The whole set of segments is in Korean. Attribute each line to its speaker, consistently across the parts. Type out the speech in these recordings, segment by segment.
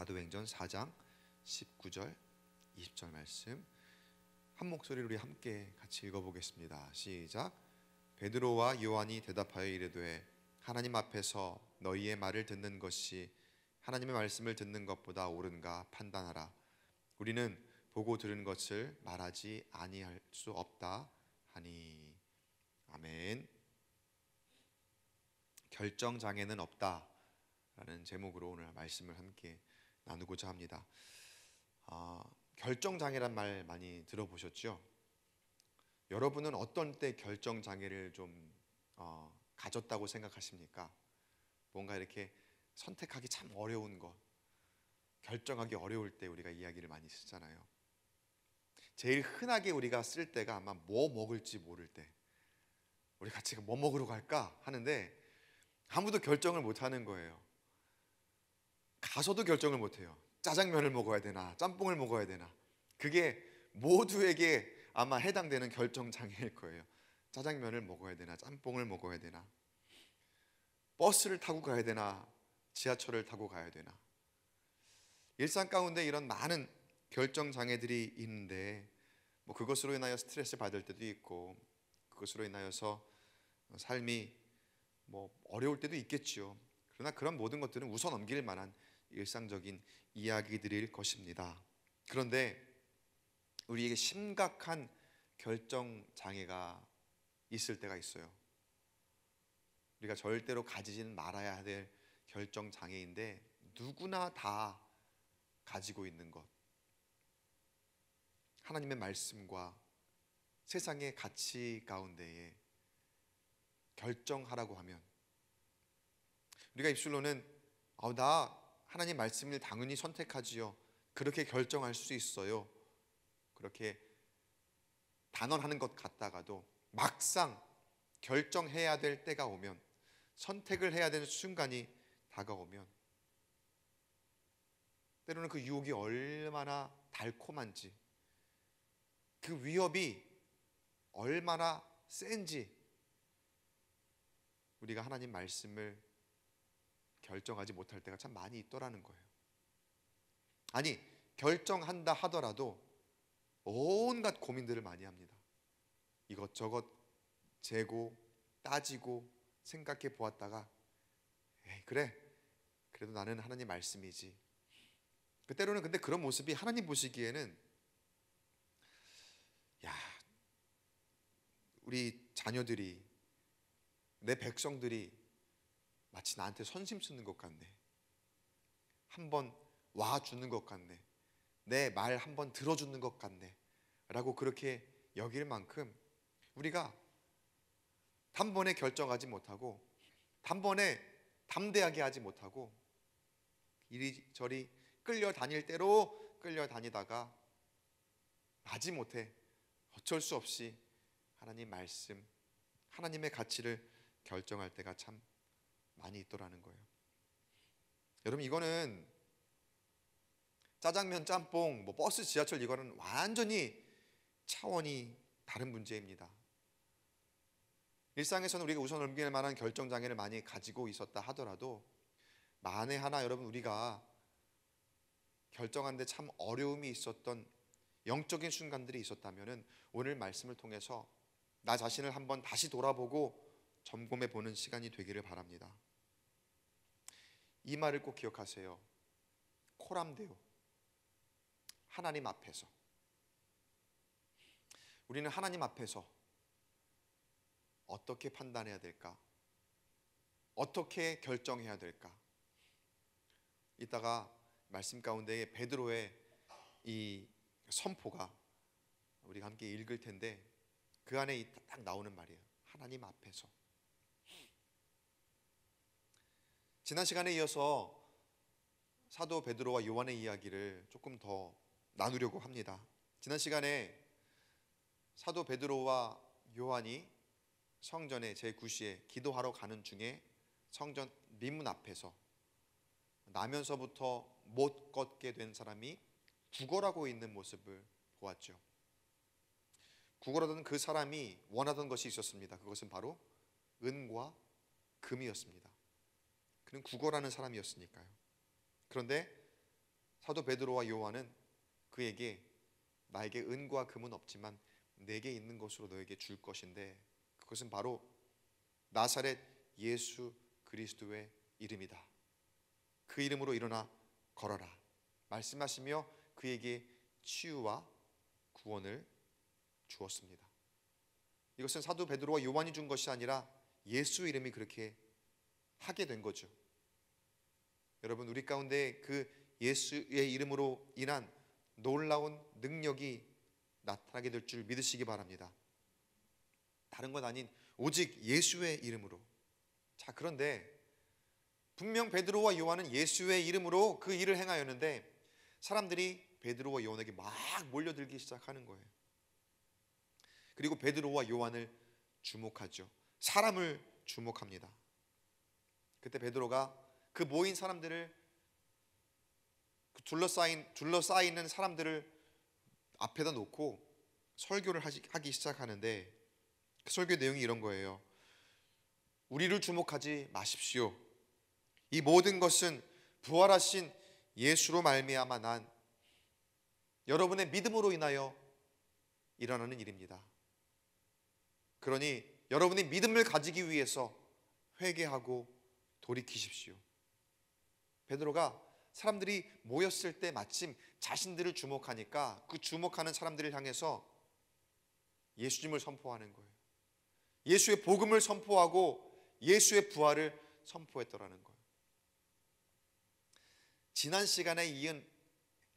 Speaker 1: 사도행전 4장 19절 20절 말씀 한 목소리로 우리 함께 같이 읽어보겠습니다. 시작. 베드로와 요한이 대답하여 이르되 하나님 앞에서 너희의 말을 듣는 것이 하나님의 말씀을 듣는 것보다 옳은가 판단하라. 우리는 보고 들은 것을 말하지 아니할 수 없다 하니. 아멘. 결정장애는 없다 라는 제목으로 오늘 말씀을 함께 나누고자 합니다. 결정장애란 말 많이 들어보셨죠? 여러분은 어떤 때 결정장애를 좀 가졌다고 생각하십니까? 뭔가 이렇게 선택하기 참 어려운 것, 결정하기 어려울 때 우리가 이야기를 많이 쓰잖아요. 제일 흔하게 우리가 쓸 때가 아마 뭐 먹을지 모를 때, 우리 같이 뭐 먹으러 갈까 하는데 아무도 결정을 못하는 거예요. 가서도 결정을 못해요. 짜장면을 먹어야 되나 짬뽕을 먹어야 되나. 그게 모두에게 아마 해당되는 결정장애일 거예요. 짜장면을 먹어야 되나 짬뽕을 먹어야 되나, 버스를 타고 가야 되나 지하철을 타고 가야 되나. 일상 가운데 이런 많은 결정장애들이 있는데 그것으로 인하여 스트레스 받을 때도 있고, 그것으로 인하여서 삶이 어려울 때도 있겠죠. 그러나 그런 모든 것들은 웃어 넘길 만한 일상적인 이야기들일 것입니다. 그런데 우리에게 심각한 결정장애가 있을 때가 있어요. 우리가 절대로 가지지는 말아야 될 결정장애인데 누구나 다 가지고 있는 것, 하나님의 말씀과 세상의 가치 가운데에 결정하라고 하면 우리가 입술로는 나 하나님 말씀을 당연히 선택하지요, 그렇게 결정할 수 있어요, 그렇게 단언하는 것 같다가도 막상 결정해야 될 때가 오면, 선택을 해야 되는 순간이 다가오면 때로는 그 유혹이 얼마나 달콤한지, 그 위협이 얼마나 센지 우리가 하나님 말씀을 결정하지 못할 때가 참 많이 있더라는 거예요. 아니, 결정한다 하더라도 온갖 고민들을 많이 합니다. 이것저것 재고 따지고 생각해 보았다가 그래, 그래도 나는 하나님 말씀이지. 그때로는 근데 그런 모습이 하나님 보시기에는 우리 자녀들이, 내 백성들이 마치 나한테 선심 쓰는 것 같네, 한번 와주는 것 같네, 내 말 한번 들어주는 것 같네 라고 그렇게 여길 만큼 우리가 단번에 결정하지 못하고 단번에 담대하게 하지 못하고 이리저리 끌려다닐 대로 끌려다니다가 마지못해 어쩔 수 없이 하나님 말씀, 하나님의 가치를 결정할 때가 참 많이 있더라는 거예요. 여러분, 이거는 짜장면, 짬뽕, 버스, 지하철, 이거는 완전히 차원이 다른 문제입니다. 일상에서는 우리가 웃어 넘길 만한 결정장애를 많이 가지고 있었다 하더라도 만에 하나 여러분 우리가 결정하는데 참 어려움이 있었던 영적인 순간들이 있었다면 오늘 말씀을 통해서 나 자신을 한번 다시 돌아보고 점검해 보는 시간이 되기를 바랍니다. 이 말을 꼭 기억하세요. 코람데오, 하나님 앞에서. 우리는 하나님 앞에서 어떻게 판단해야 될까? 어떻게 결정해야 될까? 이따가 말씀 가운데에 베드로의 이 선포가 우리가 함께 읽을 텐데 그 안에 딱 나오는 말이에요. 하나님 앞에서. 지난 시간에 이어서 사도 베드로와 요한의 이야기를 조금 더 나누려고 합니다. 지난 시간에 사도 베드로와 요한이 성전에 제9시에 기도하러 가는 중에 성전 미문 앞에서 나면서부터 못 걷게 된 사람이 구걸하고 있는 모습을 보았죠. 구걸하던 그 사람이 원하던 것이 있었습니다. 그것은 바로 은과 금이었습니다. 그는 구걸하는 사람이었으니까요. 그런데 사도 베드로와 요한은 그에게 나에게 은과 금은 없지만 내게 있는 것으로 너에게 줄 것인데 그것은 바로 나사렛 예수 그리스도의 이름이다. 그 이름으로 일어나 걸어라 말씀하시며 그에게 치유와 구원을 주었습니다. 이것은 사도 베드로와 요한이 준 것이 아니라 예수 이름이 그렇게 하게 된 거죠. 여러분, 우리 가운데 그 예수의 이름으로 인한 놀라운 능력이 나타나게 될 줄 믿으시기 바랍니다. 다른 것 아닌 오직 예수의 이름으로. 자, 그런데 분명 베드로와 요한은 예수의 이름으로 그 일을 행하였는데 사람들이 베드로와 요한에게 막 몰려들기 시작하는 거예요. 그리고 베드로와 요한을 주목하죠. 사람을 주목합니다. 그때 베드로가 그 모인 사람들을, 둘러싸이는 사람들을 앞에다 놓고 설교를 하기 시작하는데 그 설교 내용이 이런 거예요. 우리를 주목하지 마십시오. 이 모든 것은 부활하신 예수로 말미암아 난 여러분의 믿음으로 인하여 일어나는 일입니다. 그러니 여러분이 믿음을 가지기 위해서 회개하고 돌이키십시오. 베드로가 사람들이 모였을 때 마침 자신들을 주목하니까 그 주목하는 사람들을 향해서 예수님을 선포하는 거예요. 예수의 복음을 선포하고 예수의 부활을 선포했더라는 거예요. 지난 시간에 이은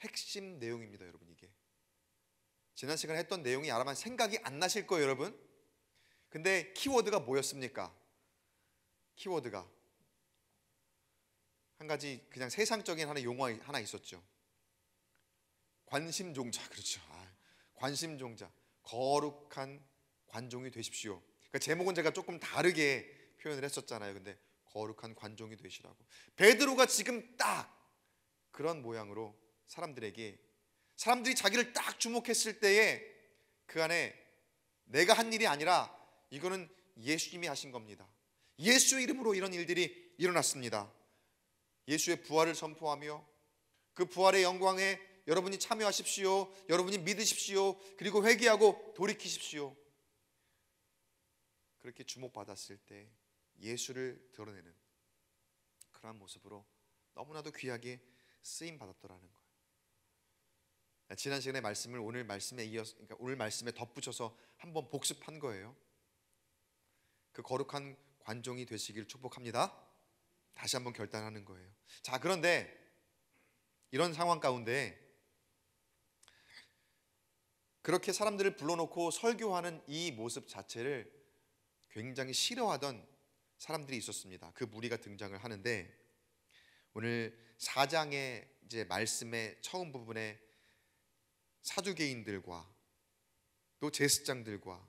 Speaker 1: 핵심 내용입니다, 여러분. 이게 지난 시간에 했던 내용이 아마 생각이 안 나실 거예요, 여러분. 근데 키워드가 뭐였습니까? 키워드가 한 가지 그냥 세상적인 하나의 용어 하나 있었죠. 관심종자. 그렇죠. 관심종자. 거룩한 관종이 되십시오. 그러니까 제목은 제가 조금 다르게 표현을 했었잖아요. 근데 거룩한 관종이 되시라고. 베드로가 지금 딱 그런 모양으로 사람들이 자기를 딱 주목했을 때에 그 안에 내가 한 일이 아니라 이거는 예수님이 하신 겁니다. 예수의 이름으로 이런 일들이 일어났습니다. 예수의 부활을 선포하며 그 부활의 영광에 여러분이 참여하십시오. 여러분이 믿으십시오. 그리고 회개하고 돌이키십시오. 그렇게 주목받았을 때 예수를 드러내는 그러한 모습으로 너무나도 귀하게 쓰임 받았더라는 거예요. 지난 시간의 말씀을 오늘 말씀에 이어서, 그러니까 오늘 말씀에 덧붙여서 한번 복습한 거예요. 그 거룩한 관종이 되시길 축복합니다. 다시 한번 결단하는 거예요. 자, 그런데 이런 상황 가운데 그렇게 사람들을 불러놓고 설교하는 이 모습 자체를 굉장히 싫어하던 사람들이 있었습니다. 그 무리가 등장을 하는데 오늘 4장의 이제 말씀의 처음 부분에 사두개인들과 또 제사장들과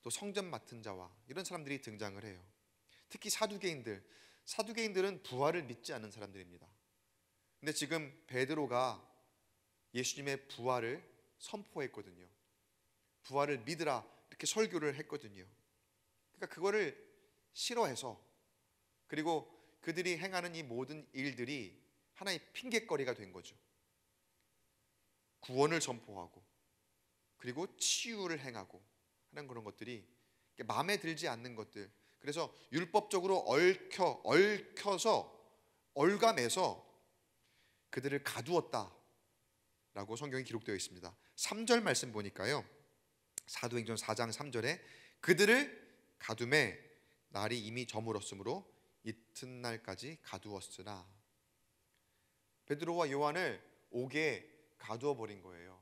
Speaker 1: 또 성전 맡은 자와 이런 사람들이 등장을 해요. 특히 사두개인들은 부활을 믿지 않는 사람들입니다. 근데 지금 베드로가 예수님의 부활을 선포했거든요. 부활을 믿으라 이렇게 설교를 했거든요. 그러니까 그거를 싫어해서, 그리고 그들이 행하는 이 모든 일들이 하나의 핑곗거리가 된 거죠. 구원을 선포하고 그리고 치유를 행하고 하는 그런 것들이 마음에 들지 않는 것들. 그래서 율법적으로 얽혀서 얼감해서 그들을 가두었다라고 성경이 기록되어 있습니다. 3절 말씀 보니까요, 사도행전 4장 3절에 그들을 가둠에 날이 이미 저물었으므로 이튿날까지 가두었으나, 베드로와 요한을 옥에 가두어 버린 거예요.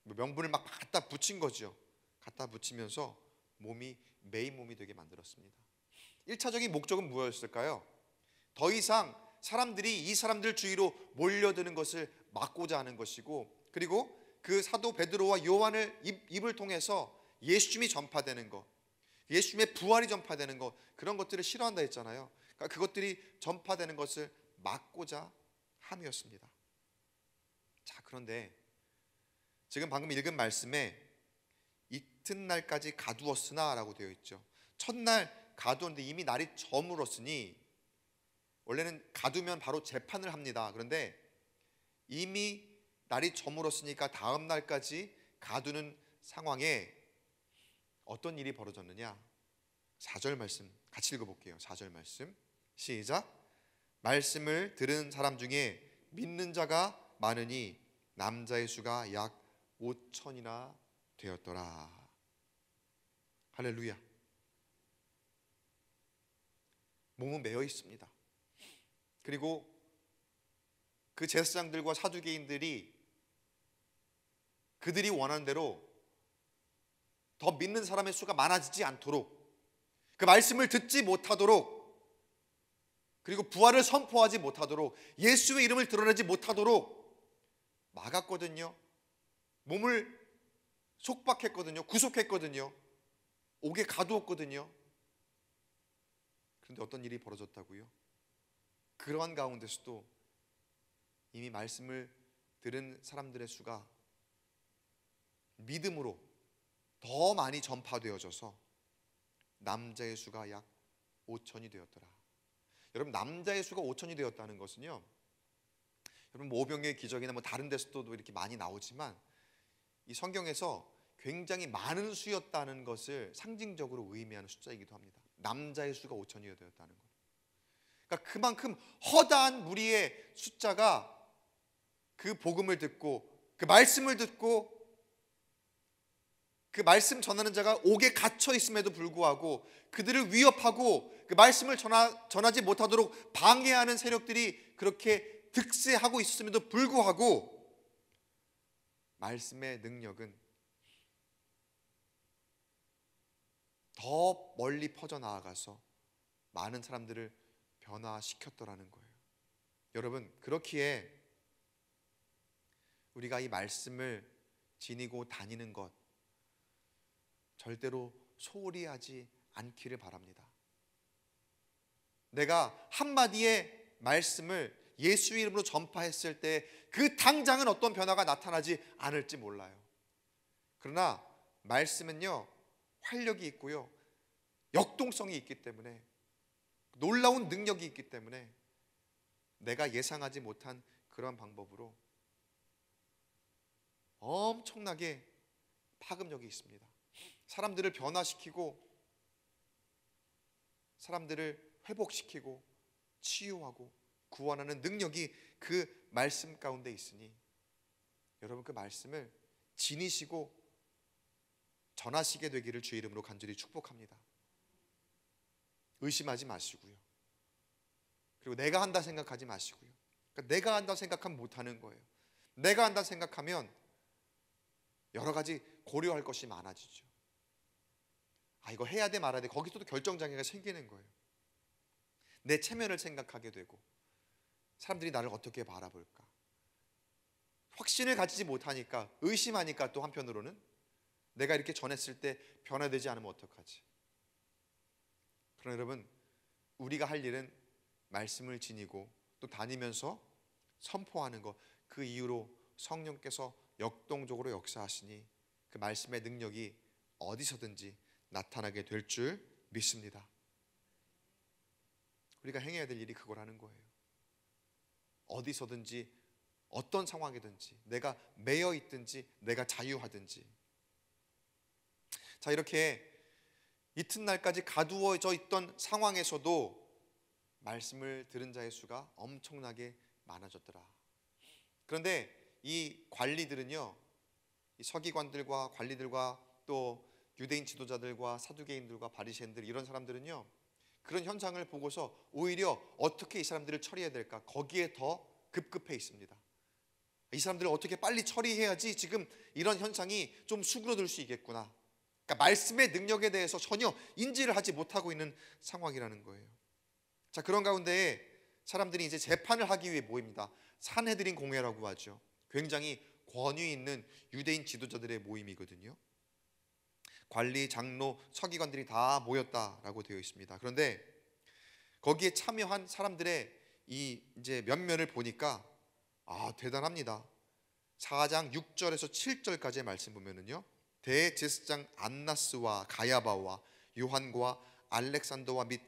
Speaker 1: 명분을 막 갖다 붙인 거죠. 갖다 붙이면서 메인 몸이 되게 만들었습니다. 1차적인 목적은 무엇이었을까요? 더 이상 사람들이 이 사람들 주위로 몰려드는 것을 막고자 하는 것이고, 그리고 그 사도 베드로와 요한을 입을 통해서 예수님이 전파되는 것, 예수님의 부활이 전파되는 것, 그런 것들을 싫어한다 했잖아요. 그러니까 그것들이 전파되는 것을 막고자 함이었습니다. 자, 그런데 지금 방금 읽은 말씀에 이튿날까지 가두었으나 라고 되어 있죠. 첫날 가두었는데 이미 날이 저물었으니, 원래는 가두면 바로 재판을 합니다. 그런데 이미 날이 저물었으니까 다음 날까지 가두는 상황에 어떤 일이 벌어졌느냐? 4절 말씀 같이 읽어볼게요. 4절 말씀 시작. 말씀을 들은 사람 중에 믿는 자가 많으니 남자의 수가 약 5천이나 되었더라. 할렐루야. 몸은 매여 있습니다. 그리고 그 제사장들과 사두개인들이 그들이 원하는 대로 더 믿는 사람의 수가 많아지지 않도록, 그 말씀을 듣지 못하도록, 그리고 부활을 선포하지 못하도록, 예수의 이름을 드러내지 못하도록 막았거든요. 몸을 속박했거든요. 구속했거든요. 옥에 가두었거든요. 그런데 어떤 일이 벌어졌다고요? 그러한 가운데서도 이미 말씀을 들은 사람들의 수가 믿음으로 더 많이 전파되어져서 남자의 수가 약 5천이 되었더라. 여러분, 남자의 수가 5천이 되었다는 것은요, 여러분 오병이의 기적이나 다른 데서도 이렇게 많이 나오지만 이 성경에서 굉장히 많은 수였다는 것을 상징적으로 의미하는 숫자이기도 합니다. 남자의 수가 5천이 되었다는 것. 그러니까 그만큼 허다한 무리의 숫자가 그 복음을 듣고 그 말씀을 듣고 그 말씀 전하는 자가 옥에 갇혀 있음에도 불구하고 그들을 위협하고 그 말씀을 전하지 못하도록 방해하는 세력들이 그렇게 득세하고 있음에도 불구하고 말씀의 능력은 더 멀리 퍼져나가서 많은 사람들을 변화시켰더라는 거예요. 여러분, 그렇기에 우리가 이 말씀을 지니고 다니는 것 절대로 소홀히 하지 않기를 바랍니다. 내가 한마디의 말씀을 예수 이름으로 전파했을 때 그 당장은 어떤 변화가 나타나지 않을지 몰라요. 그러나 말씀은요, 활력이 있고요, 역동성이 있기 때문에, 놀라운 능력이 있기 때문에 내가 예상하지 못한 그런 방법으로 엄청나게 파급력이 있습니다. 사람들을 변화시키고 사람들을 회복시키고 치유하고 구원하는 능력이 그 말씀 가운데 있으니 여러분, 그 말씀을 지니시고 전하시게 되기를 주의 이름으로 간절히 축복합니다. 의심하지 마시고요, 그리고 내가 한다 생각하지 마시고요. 그러니까 내가 한다 생각하면 못하는 거예요. 내가 한다 생각하면 여러 가지 고려할 것이 많아지죠. 이거 해야 돼 말아야 돼, 거기서도 결정장애가 생기는 거예요. 내 체면을 생각하게 되고 사람들이 나를 어떻게 바라볼까, 확신을 가지지 못하니까 의심하니까 또 한편으로는 내가 이렇게 전했을 때 변화되지 않으면 어떡하지. 그러나 여러분, 우리가 할 일은 말씀을 지니고 또 다니면서 선포하는 것, 그 이유로 성령께서 역동적으로 역사하시니 그 말씀의 능력이 어디서든지 나타나게 될 줄 믿습니다. 우리가 행해야 될 일이 그거라는 거예요. 어디서든지 어떤 상황이든지, 내가 매여 있든지 내가 자유하든지. 자, 이렇게 이튿날까지 가두어져 있던 상황에서도 말씀을 들은 자의 수가 엄청나게 많아졌더라. 그런데 이 관리들은요, 이 서기관들과 관리들과 또 유대인 지도자들과 사두개인들과 바리새인들, 이런 사람들은요, 그런 현상을 보고서 오히려 어떻게 이 사람들을 처리해야 될까, 거기에 더 급급해 있습니다. 이 사람들을 어떻게 빨리 처리해야지 지금 이런 현상이 좀 수그러들 수 있겠구나. 그러니까 말씀의 능력에 대해서 전혀 인지를 하지 못하고 있는 상황이라는 거예요. 자, 그런 가운데 사람들이 이제 재판을 하기 위해 모입니다. 산헤드린 공회라고 하죠. 굉장히 권위 있는 유대인 지도자들의 모임이거든요. 관리, 장로, 서기관들이 다 모였다라고 되어 있습니다. 그런데 거기에 참여한 사람들의 이 이제 면면을 보니까 대단합니다. 4장 6절에서 7절까지의 말씀 보면은요, 대제사장 안나스와 가야바와 요한과 알렉산더와 및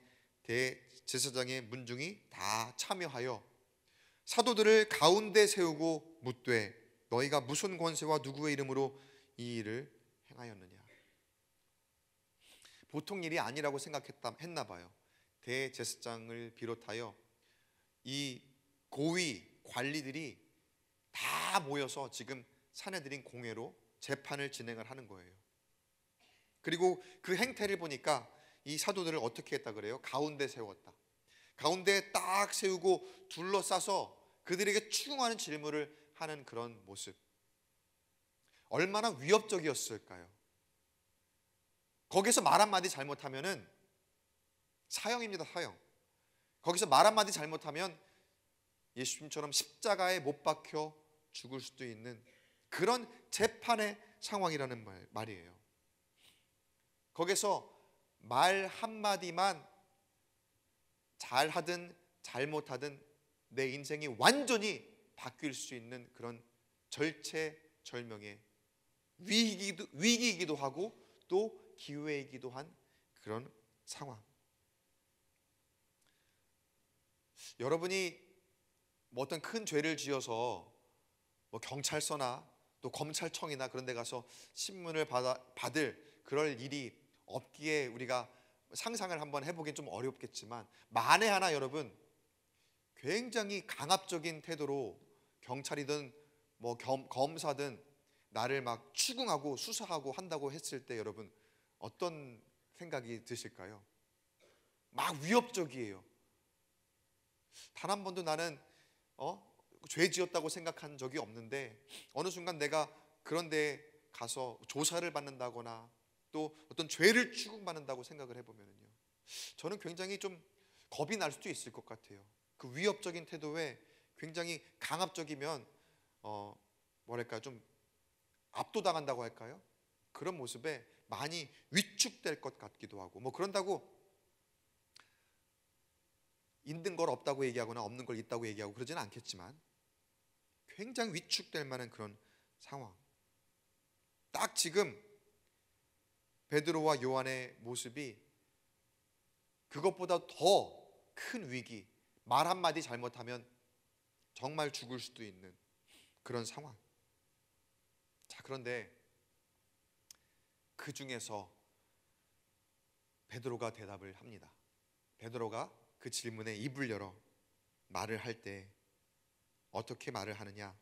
Speaker 1: 대제사장의 문중이 다 참여하여 사도들을 가운데 세우고 묻되 너희가 무슨 권세와 누구의 이름으로 이 일을 행하였느냐. 보통 일이 아니라고 생각했나 봐요. 대제사장을 비롯하여 이 고위 관리들이 다 모여서 지금 사내들인 공회로 재판을 진행을 하는 거예요. 그리고 그 행태를 보니까 이 사도들을 어떻게 했다 그래요? 가운데 세웠다. 가운데에 딱 세우고 둘러싸서 그들에게 추궁하는 질문을 하는 그런 모습. 얼마나 위협적이었을까요? 거기서 말 한마디 잘못하면은 사형입니다. 사형. 거기서 말 한마디 잘못하면 예수님처럼 십자가에 못 박혀 죽을 수도 있는 그런 재판의 상황이라는 말이에요. 거기서 말 한마디만 잘하든 잘못하든 내 인생이 완전히 바뀔 수 있는 그런 절체절명의 위기이기도 하고 또 기회이기도 한 그런 상황. 여러분이 뭐 어떤 큰 죄를 지어서 뭐 경찰서나 또 검찰청이나 그런 데 가서 신문을 받을 그럴 일이 없기에 우리가 상상을 한번 해보긴 좀 어렵겠지만, 만에 하나 여러분 굉장히 강압적인 태도로 경찰이든 뭐 검사든 나를 막 추궁하고 수사하고 한다고 했을 때 여러분 어떤 생각이 드실까요? 막 위협적이에요. 단 한 번도 나는 죄 지었다고 생각한 적이 없는데 어느 순간 내가 그런 데 가서 조사를 받는다거나 또 어떤 죄를 추궁받는다고 생각을 해보면요, 저는 굉장히 좀 겁이 날 수도 있을 것 같아요. 그 위협적인 태도에 굉장히 강압적이면 뭐랄까 좀 압도당한다고 할까요? 그런 모습에 많이 위축될 것 같기도 하고, 뭐 그런다고 있는 걸 없다고 얘기하거나 없는 걸 있다고 얘기하고 그러지는 않겠지만 굉장히 위축될 만한 그런 상황. 딱 지금 베드로와 요한의 모습이 그것보다 더 큰 위기, 말 한마디 잘못하면 정말 죽을 수도 있는 그런 상황. 자, 그런데 그 중에서 베드로가 대답을 합니다. 베드로가 그 질문에 입을 열어 말을 할 때 어떻게 말을 하느냐.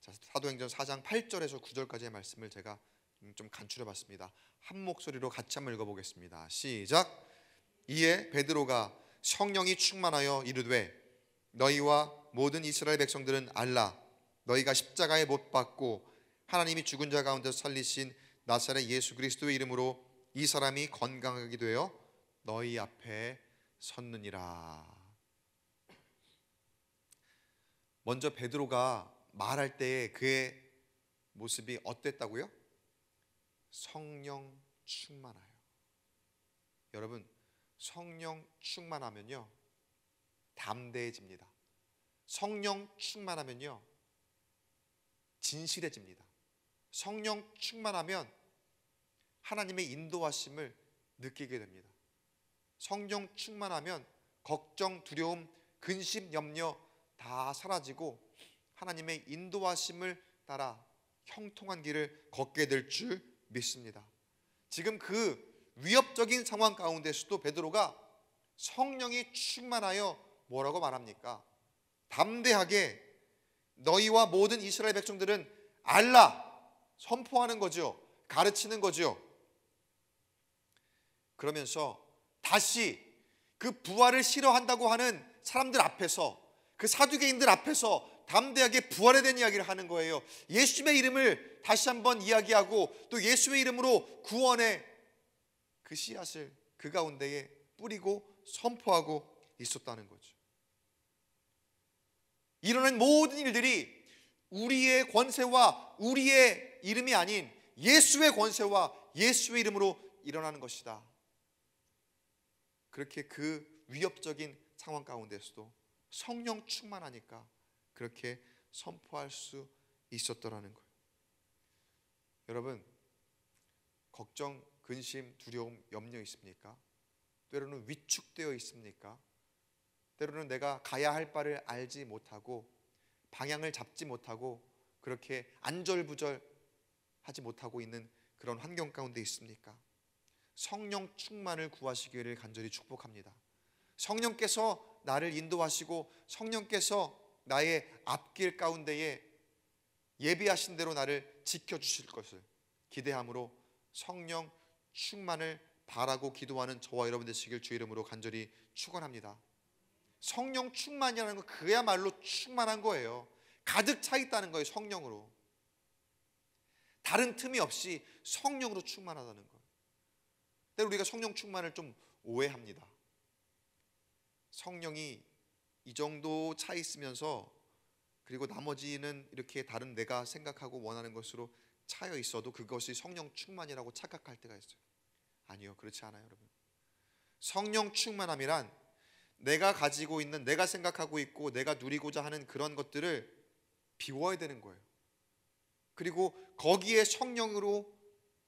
Speaker 1: 자, 사도행전 4장 8절에서 9절까지의 말씀을 제가 좀 간추려 봤습니다. 한 목소리로 같이 한번 읽어보겠습니다. 시작. 이에 베드로가 성령이 충만하여 이르되 너희와 모든 이스라엘 백성들은 알라. 너희가 십자가에 못 박고 하나님이 죽은 자 가운데서 살리신 나사렛 예수 그리스도의 이름으로 이 사람이 건강하게 되어 너희 앞에 섰느니라. 먼저 베드로가 말할 때의 그의 모습이 어땠다고요? 성령 충만하여. 여러분, 성령 충만하면요 담대해집니다. 성령 충만하면요 진실해집니다. 성령 충만하면 하나님의 인도하심을 느끼게 됩니다. 성령 충만하면 걱정, 두려움, 근심, 염려 다 사라지고 하나님의 인도하심을 따라 형통한 길을 걷게 될 줄 믿습니다. 지금 그 위협적인 상황 가운데서도 베드로가 성령이 충만하여 뭐라고 말합니까? 담대하게 너희와 모든 이스라엘 백성들은 알라, 선포하는 거죠. 가르치는 거죠. 그러면서 다시 그 부활을 싫어한다고 하는 사람들 앞에서, 그 사두개인들 앞에서 담대하게 부활에 대한 이야기를 하는 거예요. 예수님의 이름을 다시 한번 이야기하고 또 예수의 이름으로 구원의 그 씨앗을 그 가운데에 뿌리고 선포하고 있었다는 거죠. 일어난 모든 일들이 우리의 권세와 우리의 이름이 아닌 예수의 권세와 예수의 이름으로 일어나는 것이다. 그렇게 그 위협적인 상황 가운데서도 성령 충만하니까 그렇게 선포할 수 있었더라는 거예요. 여러분, 걱정, 근심, 두려움, 염려 있습니까? 때로는 위축되어 있습니까? 때로는 내가 가야 할 바를 알지 못하고 방향을 잡지 못하고 그렇게 안절부절하지 못하고 있는 그런 환경 가운데 있습니까? 성령 충만을 구하시기를 간절히 축복합니다. 성령께서 나를 인도하시고 성령께서 나의 앞길 가운데에 예비하신 대로 나를 지켜주실 것을 기대함으로 성령 충만을 바라고 기도하는 저와 여러분 되시길 주 이름으로 간절히 축원합니다. 성령 충만이라는 건 그야말로 충만한 거예요. 가득 차 있다는 거예요. 성령으로. 다른 틈이 없이 성령으로 충만하다는 거예요. 근데 우리가 성령 충만을 좀 오해합니다. 성령이 이 정도 차 있으면서 그리고 나머지는 이렇게 다른 내가 생각하고 원하는 것으로 차여 있어도 그것이 성령 충만이라고 착각할 때가 있어요. 아니요, 그렇지 않아요, 여러분. 성령 충만함이란 내가 가지고 있는, 내가 생각하고 있고 내가 누리고자 하는 그런 것들을 비워야 되는 거예요. 그리고 거기에 성령으로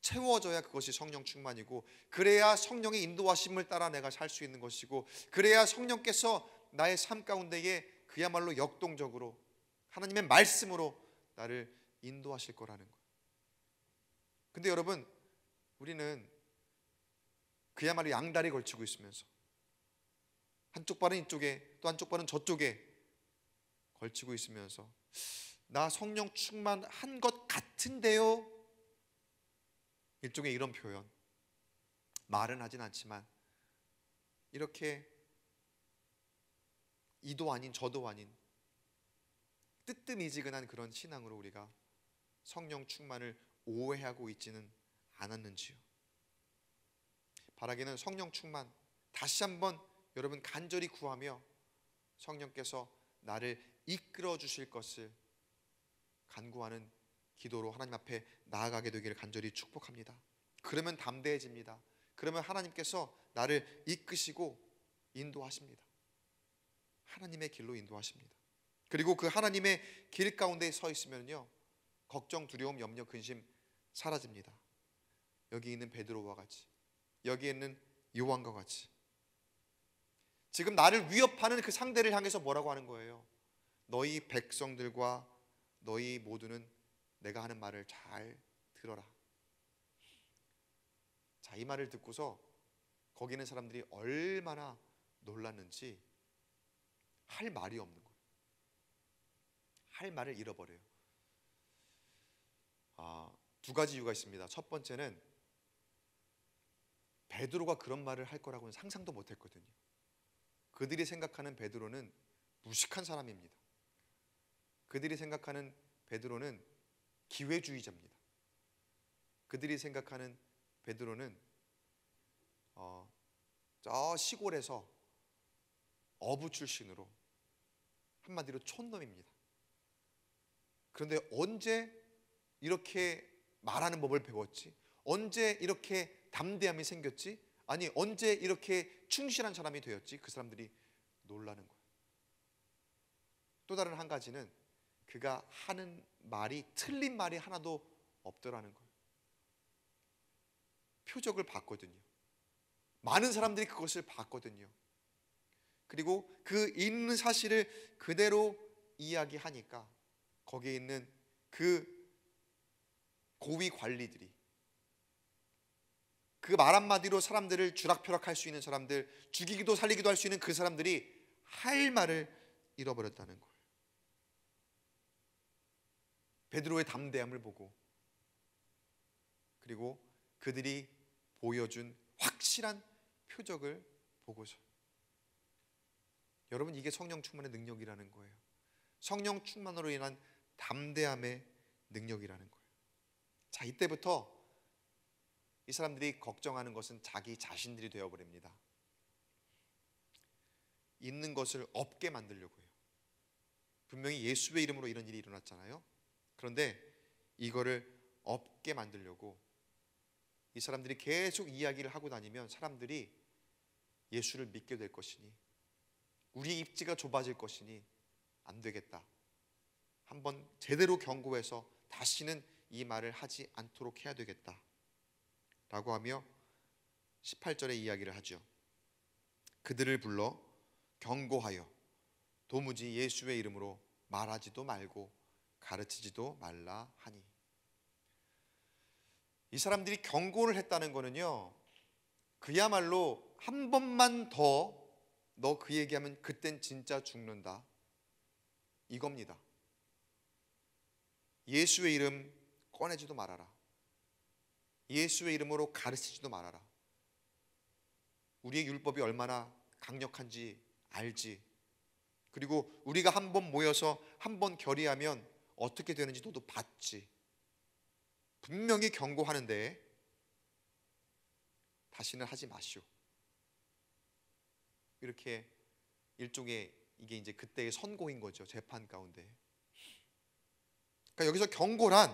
Speaker 1: 채워져야 그것이 성령 충만이고, 그래야 성령의 인도하심을 따라 내가 살 수 있는 것이고, 그래야 성령께서 나의 삶 가운데에 그야말로 역동적으로 하나님의 말씀으로 나를 인도하실 거라는 거예요. 근데 여러분, 우리는 그야말로 양다리 걸치고 있으면서 한쪽 발은 이쪽에 또 한쪽 발은 저쪽에 걸치고 있으면서 나 성령 충만한 것 같은데요, 일종의 이런 표현, 말은 하진 않지만 이렇게 이도 아닌 저도 아닌 뜨뜻미지근한 그런 신앙으로 우리가 성령 충만을 오해하고 있지는 않았는지요. 바라기는 성령 충만 다시 한번 여러분 간절히 구하며 성령께서 나를 이끌어 주실 것을 간구하는 기도로 하나님 앞에 나아가게 되기를 간절히 축복합니다. 그러면 담대해집니다. 그러면 하나님께서 나를 이끄시고 인도하십니다. 하나님의 길로 인도하십니다. 그리고 그 하나님의 길 가운데 서 있으면요, 걱정, 두려움, 염려, 근심 사라집니다. 여기 있는 베드로와 같이, 여기에 있는 요한과 같이 지금 나를 위협하는 그 상대를 향해서 뭐라고 하는 거예요? 너희 백성들과 너희 모두는 내가 하는 말을 잘 들어라. 자, 이 말을 듣고서 거기 있는 사람들이 얼마나 놀랐는지 할 말이 없는 거예요. 할 말을 잃어버려요. 두 가지 이유가 있습니다. 첫 번째는 베드로가 그런 말을 할 거라고는 상상도 못했거든요. 그들이 생각하는 베드로는 무식한 사람입니다. 그들이 생각하는 베드로는 기회주의자입니다. 그들이 생각하는 베드로는 저 시골에서 어부 출신으로 한마디로 촌놈입니다. 그런데 언제 이렇게 말하는 법을 배웠지? 언제 이렇게 담대함이 생겼지? 아니, 언제 이렇게 충실한 사람이 되었지? 그 사람들이 놀라는 거예요. 또 다른 한 가지는 그가 하는 말이 틀린 말이 하나도 없더라는 거예요. 표적을 봤거든요. 많은 사람들이 그것을 봤거든요. 그리고 그 있는 사실을 그대로 이야기하니까 거기에 있는 그 고위 관리들이, 그 말 한마디로 사람들을 주락펴락할 수 있는 사람들, 죽이기도 살리기도 할 수 있는 그 사람들이 할 말을 잃어버렸다는 거예요. 베드로의 담대함을 보고, 그리고 그들이 보여준 확실한 표적을 보고서, 여러분, 이게 성령 충만의 능력이라는 거예요. 성령 충만으로 인한 담대함의 능력이라는 거예요. 자, 이때부터 이 사람들이 걱정하는 것은 자기 자신들이 되어버립니다. 있는 것을 없게 만들려고 해요. 분명히 예수의 이름으로 이런 일이 일어났잖아요. 그런데 이거를 없게 만들려고 이 사람들이 계속 이야기를 하고 다니면 사람들이 예수를 믿게 될 것이니, 우리의 입지가 좁아질 것이니 안 되겠다. 한번 제대로 경고해서 다시는 이 말을 하지 않도록 해야 되겠다 라고 하며 18절에 이야기를 하죠. 그들을 불러 경고하여 도무지 예수의 이름으로 말하지도 말고 가르치지도 말라 하니. 이 사람들이 경고를 했다는 거는요, 그야말로 한 번만 더 너 그 얘기하면 그땐 진짜 죽는다, 이겁니다. 예수의 이름 꺼내지도 말아라. 예수의 이름으로 가르치지도 말아라. 우리의 율법이 얼마나 강력한지 알지. 그리고 우리가 한 번 모여서 한 번 결의하면 어떻게 되는지 너도 봤지. 분명히 경고하는데 다시는 하지 마시오. 이렇게 일종의, 이게 이제 그때의 선고인 거죠, 재판 가운데. 그러니까 여기서 경고란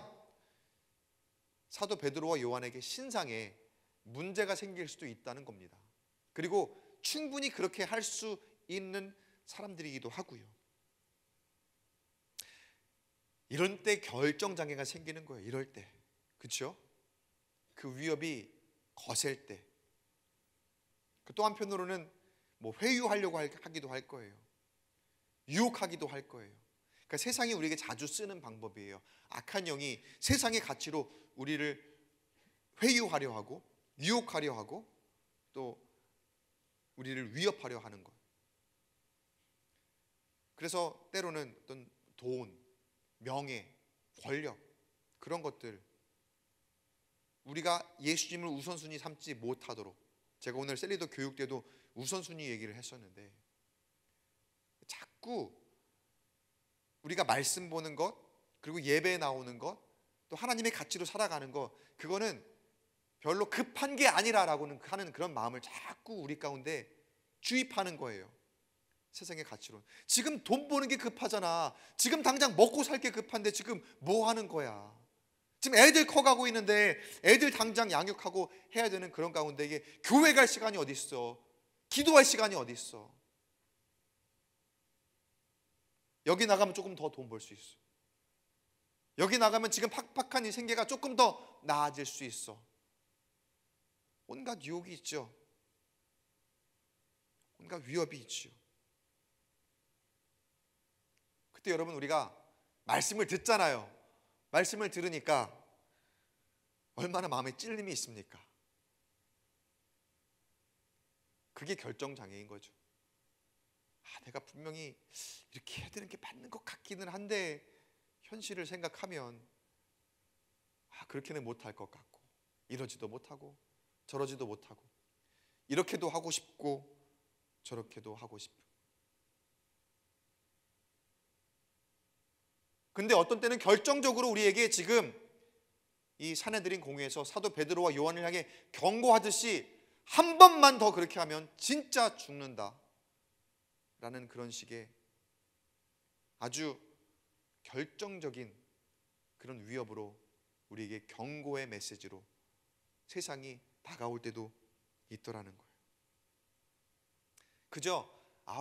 Speaker 1: 사도 베드로와 요한에게 신상에 문제가 생길 수도 있다는 겁니다. 그리고 충분히 그렇게 할 수 있는 사람들이기도 하고요. 이런 때 결정장애가 생기는 거예요. 이럴 때, 그렇죠? 그 위협이 거셀 때. 또 한편으로는 뭐 회유하려고 하기도 할 거예요. 유혹하기도 할 거예요. 그러니까 세상이 우리에게 자주 쓰는 방법이에요. 악한 영이 세상의 가치로 우리를 회유하려 하고 유혹하려 하고 또 우리를 위협하려 하는 것. 그래서 때로는 어떤 돈, 명예, 권력, 그런 것들 우리가 예수님을 우선순위 삼지 못하도록, 제가 오늘 셀리더 교육 때도 우선순위 얘기를 했었는데, 자꾸 우리가 말씀 보는 것, 그리고 예배에 나오는 것, 또 하나님의 가치로 살아가는 것, 그거는 별로 급한 게 아니라라고는 하는 그런 마음을 자꾸 우리 가운데 주입하는 거예요. 세상의 가치로. 지금 돈 버는 게 급하잖아. 지금 당장 먹고 살 게 급한데 지금 뭐 하는 거야? 지금 애들 커가고 있는데 애들 당장 양육하고 해야 되는 그런 가운데 이게 교회 갈 시간이 어디 있어? 기도할 시간이 어디 있어? 여기 나가면 조금 더 돈 벌 수 있어. 여기 나가면 지금 팍팍한 이 생계가 조금 더 나아질 수 있어. 온갖 유혹이 있죠. 온갖 위협이 있죠. 그때 여러분, 우리가 말씀을 듣잖아요. 말씀을 들으니까 얼마나 마음에 찔림이 있습니까? 그게 결정장애인 거죠. 내가 분명히 이렇게 해야 되는 게 맞는 것 같기는 한데 현실을 생각하면 그렇게는 못할 것 같고, 이러지도 못하고 저러지도 못하고, 이렇게도 하고 싶고 저렇게도 하고 싶고. 근데 어떤 때는 결정적으로 우리에게 지금 이 사내들인 공회에서 사도 베드로와 요한을 향해 경고하듯이 한 번만 더 그렇게 하면 진짜 죽는다 라는 그런 식의 아주 결정적인 그런 위협으로 우리에게 경고의 메시지로 세상이 다가올 때도 있더라는 거예요. 그저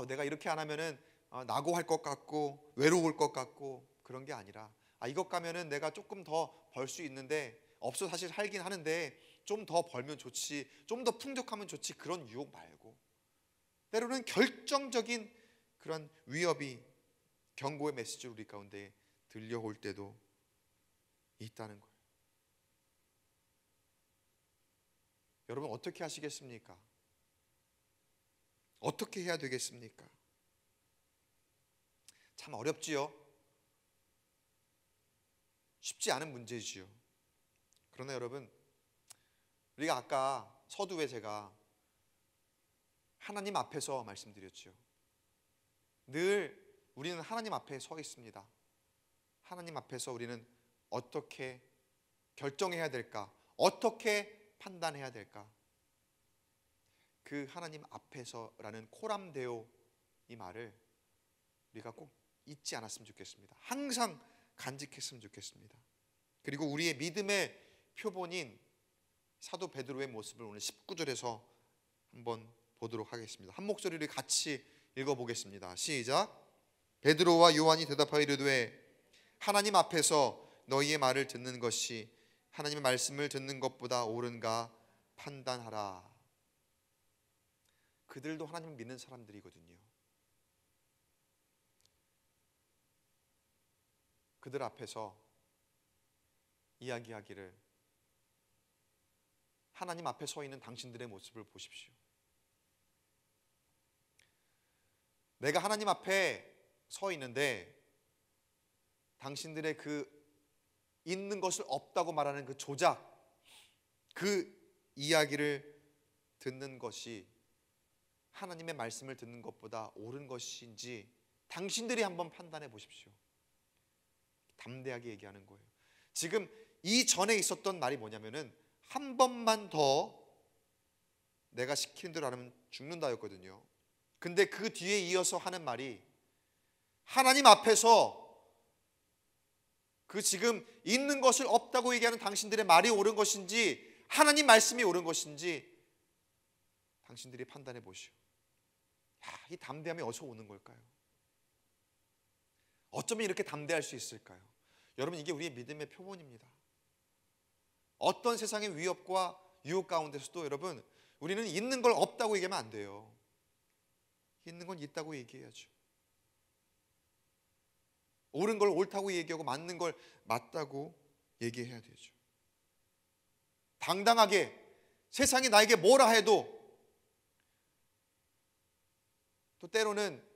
Speaker 1: 내가 이렇게 안 하면은 낙오할 것 같고 외로울 것 같고 그런 게 아니라, 이것 가면은 내가 조금 더 벌 수 있는데, 없어 사실 살긴 하는데 좀 더 벌면 좋지, 좀 더 풍족하면 좋지, 그런 유혹 말고 때로는 결정적인 그런 위협이, 경고의 메시지로 우리 가운데 들려올 때도 있다는 거예요. 여러분, 어떻게 하시겠습니까? 어떻게 해야 되겠습니까? 참 어렵지요. 쉽지 않은 문제지요. 그러나 여러분, 우리가 아까 서두에 제가 하나님 앞에서 말씀드렸죠. 늘 우리는 하나님 앞에 서 있습니다. 하나님 앞에서 우리는 어떻게 결정해야 될까? 어떻게 판단해야 될까? 그 하나님 앞에서라는 코람데오, 이 말을 우리가 꼭 잊지 않았으면 좋겠습니다. 항상 간직했으면 좋겠습니다. 그리고 우리의 믿음의 표본인 사도 베드로의 모습을 오늘 19절에서 한번 보도록 하겠습니다. 한 목소리를 같이 읽어보겠습니다. 시작. 베드로와 요한이 대답하여 이르되 하나님 앞에서 너희의 말을 듣는 것이 하나님의 말씀을 듣는 것보다 옳은가 판단하라. 그들도 하나님을 믿는 사람들이거든요. 그들 앞에서 이야기하기를 하나님 앞에 서 있는 당신들의 모습을 보십시오. 내가 하나님 앞에 서 있는데 당신들의 그 있는 것을 없다고 말하는 그 조작, 그 이야기를 듣는 것이 하나님의 말씀을 듣는 것보다 옳은 것인지 당신들이 한번 판단해 보십시오. 담대하게 얘기하는 거예요. 지금 이전에 있었던 말이 뭐냐면은 한 번만 더 내가 시키는 대로 안 하면 죽는다였거든요. 근데 그 뒤에 이어서 하는 말이 하나님 앞에서 그 지금 있는 것을 없다고 얘기하는 당신들의 말이 옳은 것인지 하나님 말씀이 옳은 것인지 당신들이 판단해 보시오. 이 담대함이 어디서 오는 걸까요? 어쩌면 이렇게 담대할 수 있을까요? 여러분, 이게 우리의 믿음의 표본입니다. 어떤 세상의 위협과 유혹 가운데서도 여러분, 우리는 있는 걸 없다고 얘기하면 안 돼요. 있는 건 있다고 얘기해야죠. 옳은 걸 옳다고 얘기하고 맞는 걸 맞다고 얘기해야 되죠. 당당하게 세상이 나에게 뭐라 해도, 또 때로는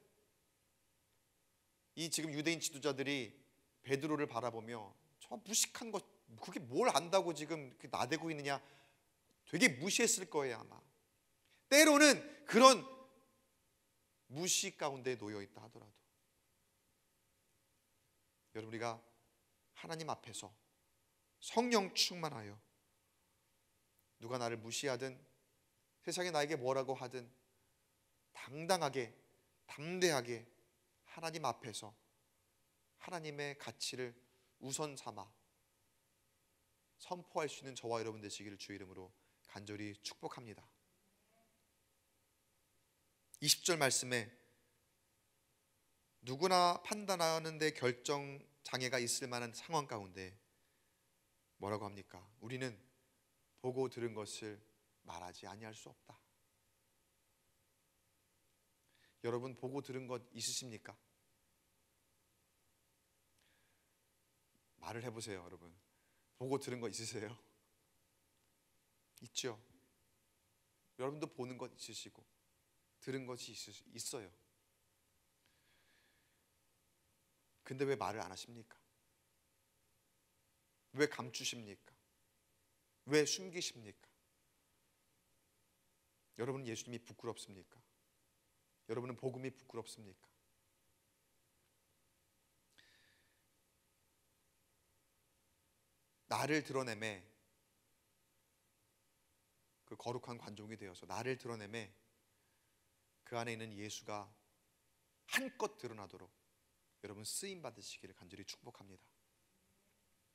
Speaker 1: 이 지금 유대인 지도자들이 베드로를 바라보며 저 무식한 것, 그게 뭘 안다고 지금 나대고 있느냐, 되게 무시했을 거예요 아마. 때로는 그런 무시 가운데 놓여 있다 하더라도 여러분, 우리가 하나님 앞에서 성령 충만하여 누가 나를 무시하든 세상이 나에게 뭐라고 하든 당당하게 담대하게 하나님 앞에서 하나님의 가치를 우선 삼아 선포할 수 있는 저와 여러분 되시기를 주의 이름으로 간절히 축복합니다. 20절 말씀에 누구나 판단하는 데 결정 장애가 있을 만한 상황 가운데 뭐라고 합니까? 우리는 보고 들은 것을 말하지 아니할 수 없다. 여러분, 보고 들은 것 있으십니까? 말을 해보세요. 여러분, 보고 들은 거 있으세요? 있죠? 여러분도 보는 것 있으시고 들은 것이 있어요. 근데 왜 말을 안 하십니까? 왜 감추십니까? 왜 숨기십니까? 여러분은 예수님이 부끄럽습니까? 여러분은 복음이 부끄럽습니까? 나를 드러내매 그 거룩한 관종이 되어서 나를 드러내매 그 안에 있는 예수가 한껏 드러나도록 여러분 쓰임 받으시기를 간절히 축복합니다.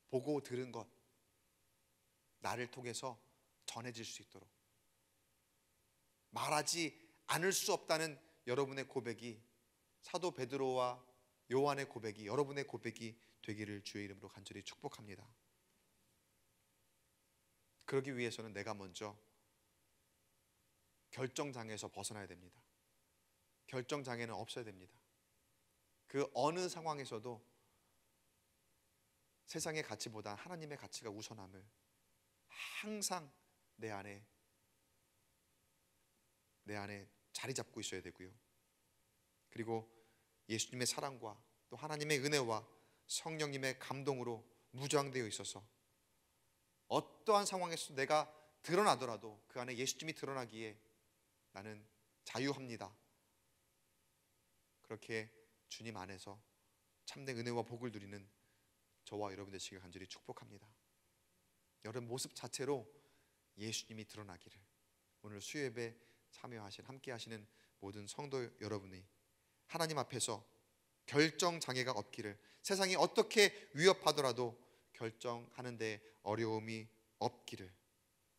Speaker 1: 보고 들은 것 나를 통해서 전해질 수 있도록 말하지 않을 수 없다는 여러분의 고백이 사도 베드로와 요한의 고백이 여러분의 고백이 되기를 주의 이름으로 간절히 축복합니다. 그러기 위해서는 내가 먼저 결정장애에서 벗어나야 됩니다. 결정장애는 없어야 됩니다. 그 어느 상황에서도 세상의 가치보다 하나님의 가치가 우선함을 항상 내 안에 자리 잡고 있어야 되고요. 그리고 예수님의 사랑과 또 하나님의 은혜와 성령님의 감동으로 무장되어 있어서 어떠한 상황에서 내가 드러나더라도 그 안에 예수님이 드러나기에 나는 자유합니다. 그렇게 주님 안에서 참된 은혜와 복을 누리는 저와 여러분 되시길 간절히 축복합니다. 여러분 모습 자체로 예수님이 드러나기를 오늘 수요예배 참여하신 함께 하시는 모든 성도 여러분이 하나님 앞에서 결정 장애가 없기를, 세상이 어떻게 위협하더라도 결정하는 데 어려움이 없기를,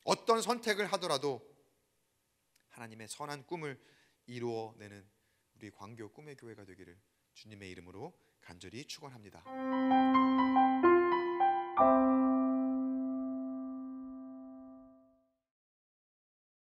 Speaker 1: 어떤 선택을 하더라도 하나님의 선한 꿈을 이루어내는 우리 광교 꿈의 교회가 되기를 주님의 이름으로 간절히 축원합니다.